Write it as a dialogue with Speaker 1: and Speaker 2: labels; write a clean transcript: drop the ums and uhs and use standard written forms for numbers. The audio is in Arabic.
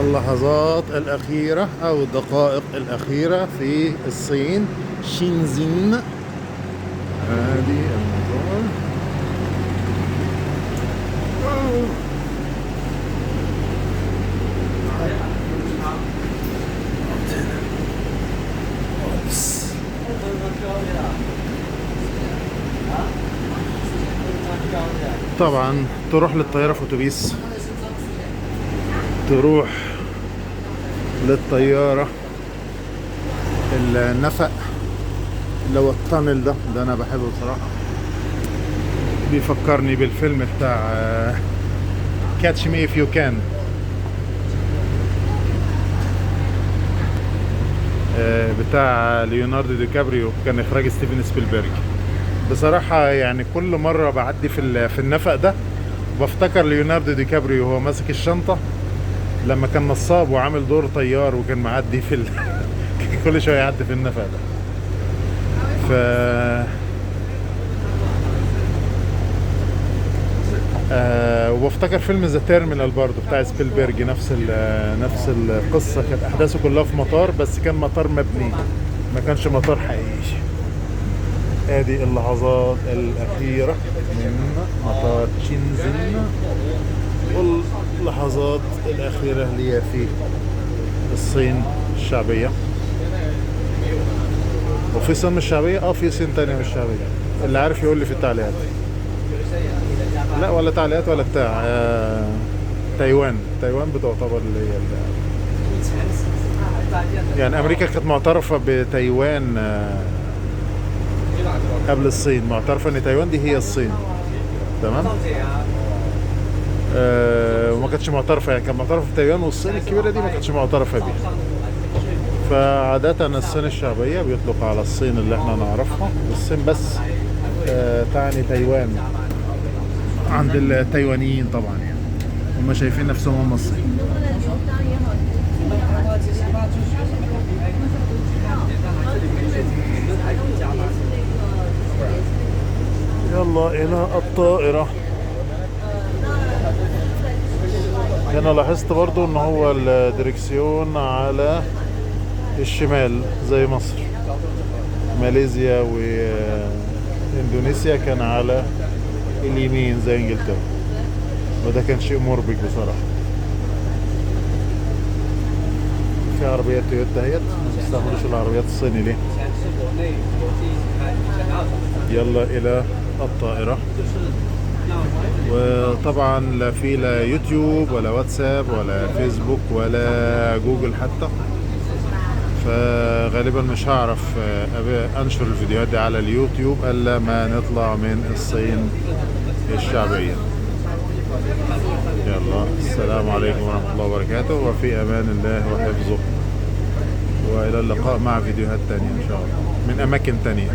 Speaker 1: اللحظات الأخيرة أو الدقائق الأخيرة في الصين، شينزين. هذه المطار. طبعا تروح للطيارة في أتوبيس، تروح للطيارة النفق اللي هو التانل ده أنا بحبه بصراحة، بيفكرني بالفيلم بتاع كاتش مي إف يو كان، بتاع ليوناردو دي كابريو، كان إخراج ستيفن سبيلبرج. بصراحة يعني كل مرة بعدي في النفق ده بفتكر ليوناردو دي كابريو وهو ماسك الشنطة لما كان نصاب وعامل دور طيار وكان معدي كل شوية يعدي في النفق ده. وبفتكر فيلم ذا تيرمينال برضه بتاع سبيلبرج، نفس القصة، كانت أحداثه كلها في مطار، بس كان مطار مبني، ما كانش مطار حقيقي. هذه اللحظات الأخيرة من مطار شينزين، واللحظات الأخيرة اللي هي في الصين الشعبية. وفي صين مش شعبية، في صين تانية مش شعبية، اللي عارف يقول لي في التعليقات. لا ولا تعليقات ولا بتاع. تايوان بتعتبر اللي هي يعني أمريكا كانت معترفة بتايوان قبل الصين، معترفة ان تايوان دي هي الصين، تمام. وما كانتش معترفة، يعني كانت معترفة بتايوان، والصين الكبيرة دي ما كانتش معترفة بيها. فعادة الصين الشعبية بيطلق على الصين اللي احنا نعرفها، والصين بس تعني تايوان عند التايوانيين طبعا، يعني هم شايفين نفسهم هم الصين. يلا إلى الطائرة. هنا لاحظت برضو ان هو الدركسيون على الشمال زي مصر، ماليزيا واندونيسيا كان على اليمين زي انجلترا، وده كان شيء مربك بصراحة. في عربيات تويوتا اهيت، ما بيستعملوش العربيات الصيني ليه؟ يلا الى الطائرة. وطبعا لا يوتيوب ولا واتساب ولا فيسبوك ولا جوجل حتى، فغالبا مش هعرف انشر الفيديوهات دي على اليوتيوب الا ما نطلع من الصين الشعبية. يلا السلام عليكم ورحمة الله وبركاته، وفي امان الله وحفظه، والى اللقاء مع فيديوهات تانية ان شاء الله من اماكن تانية.